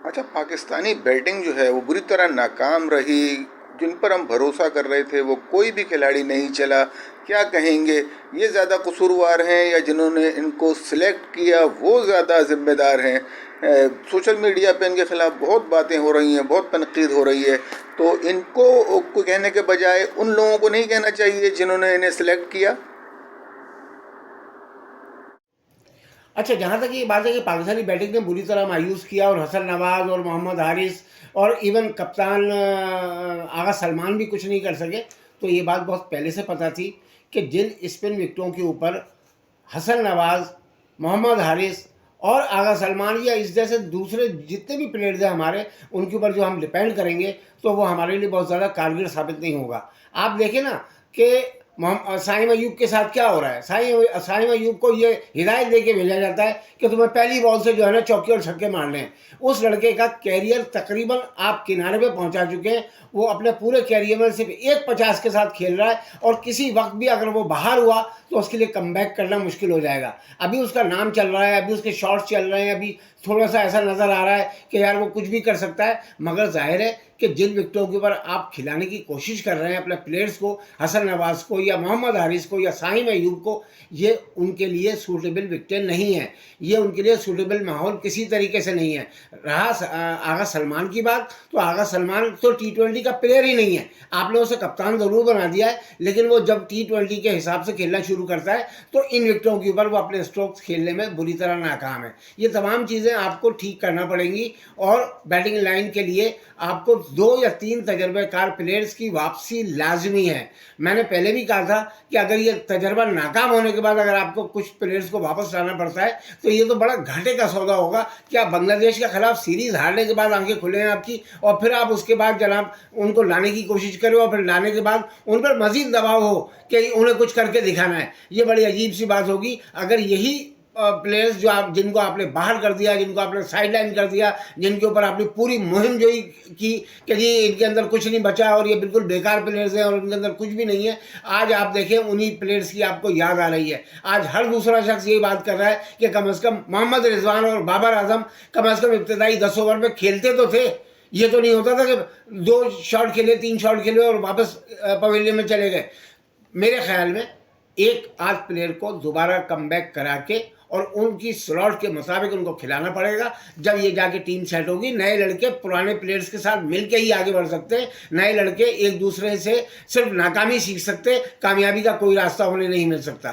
اچھا، پاکستانی بیٹنگ جو ہے وہ بری طرح ناکام رہی. جن پر ہم بھروسہ کر رہے تھے وہ کوئی بھی کھلاڑی نہیں چلا. کیا کہیں گے؟ یہ زیادہ قصوروار ہیں یا جنہوں نے ان کو سلیکٹ کیا وہ زیادہ ذمہ دار ہیں؟ سوشل میڈیا پہ ان کے خلاف بہت باتیں ہو رہی ہیں، بہت تنقید ہو رہی ہے. تو ان کو کہنے کے بجائے ان لوگوں کو نہیں کہنا چاہیے جنہوں نے انہیں سلیکٹ کیا؟ اچھا، جہاں تک یہ بات ہے کہ پاکستانی بیٹنگ نے بری طرح مایوس کیا اور حسن نواز اور محمد حارث اور ایون کپتان آغا سلمان بھی کچھ نہیں کر سکے، تو یہ بات بہت پہلے سے پتہ تھی کہ جن اسپن وکٹوں کے اوپر حسن نواز، محمد حارث اور آغا سلمان یا اس جیسے دوسرے جتنے بھی پلیئرز ہیں ہمارے، ان کے اوپر جو ہم ڈپینڈ کریں گے تو وہ ہمارے لیے بہت زیادہ کارگر ثابت نہیں ہوگا. آپ دیکھیں نا کہ سائم ایوب کے ساتھ کیا ہو رہا ہے. سائم ایوب کو یہ ہدایت دے کے بھیجا جاتا ہے کہ تمہیں پہلی بال سے جو ہے نا چوکے اور چھکے مارنے ہیں. اس لڑکے کا کیریئر تقریباً آپ کنارے پہ پہنچا چکے ہیں. وہ اپنے پورے کیریئر میں صرف 1.50 کے ساتھ کھیل رہا ہے اور کسی وقت بھی اگر وہ باہر ہوا تو اس کے لیے کم بیک کرنا مشکل ہو جائے گا. ابھی اس کا نام چل رہا ہے، ابھی اس کے شارٹس چل رہے ہیں، ابھی تھوڑا سا ایسا نظر آ رہا ہے کہ یار وہ کچھ بھی کر سکتا ہے. مگر ظاہر ہے کہ جن وکٹوں کے اوپر آپ کھلانے کی کوشش کر رہے ہیں اپنے پلیئرز کو، حسن نواز کو یا محمد حارث کو یا سائم ایوب کو، یہ ان کے لیے سوٹیبل وکٹیں نہیں ہیں. یہ ان کے لیے سوٹیبل ماحول کسی طریقے سے نہیں ہے. رہا آغا سلمان کی بات، تو آغا سلمان تو T20 کا پلیئر ہی نہیں ہے. آپ نے اسے کپتان ضرور بنا دیا ہے، لیکن وہ جب T20 کے حساب سے کھیلنا شروع کرتا ہے تو ان وکٹوں کے اوپر وہ اپنے اسٹروکس کھیلنے میں بری طرح ناکام ہے. یہ تمام چیزیں آپ کو ٹھیک کرنا پڑیں گی اور بیٹنگ لائن کے لیے آپ کو 2 یا 3 تجربہ کار پلیئرز کی واپسی لازمی ہے. میں نے پہلے بھی کہا تھا کہ اگر یہ تجربہ ناکام ہونے کے بعد اگر آپ کو کچھ پلیئرز کو واپس لانا پڑتا ہے تو یہ تو بڑا گھاٹے کا سودا ہوگا کہ آپ بنگلہ دیش کے خلاف سیریز ہارنے کے بعد آنکھیں کھلے ہیں آپ کی، اور پھر آپ اس کے بعد جناب ان کو لانے کی کوشش کریں اور پھر لانے کے بعد ان پر مزید دباؤ ہو کہ انہیں کچھ کر کے دکھانا ہے. یہ بڑی عجیب سی بات ہوگی اگر یہی پلیئرز جو آپ جن کو آپ نے باہر کر دیا، جن کو آپ نے سائڈ لائن کر دیا، جن کے اوپر آپ نے پوری مہم جو کی کہ جی ان کے اندر کچھ نہیں بچا اور یہ بالکل بیکار پلیئرز ہیں اور ان کے اندر کچھ بھی نہیں ہے، آج آپ دیکھیں انہی پلیئرز کی آپ کو یاد آ رہی ہے. آج ہر دوسرا شخص یہی بات کر رہا ہے کہ کم از کم محمد رضوان اور بابر اعظم کم از کم ابتدائی 10 اوور میں کھیلتے تو تھے. یہ تو نہیں ہوتا تھا کہ 2 شاٹ کھیلے، 3 شاٹ کھیلے اور واپس پویلین میں چلے گئے. میرے خیال میں ایک آدھ پلیئر کو دوبارہ کم بیک کرا کے اور ان کی سلاٹ کے مطابق ان کو کھلانا پڑے گا. جب یہ جا کے ٹیم سیٹ ہوگی، نئے لڑکے پرانے پلیئرز کے ساتھ مل کے ہی آگے بڑھ سکتے ہیں. نئے لڑکے ایک دوسرے سے صرف ناکامی سیکھ سکتے، کامیابی کا کوئی راستہ انہیں نہیں مل سکتا.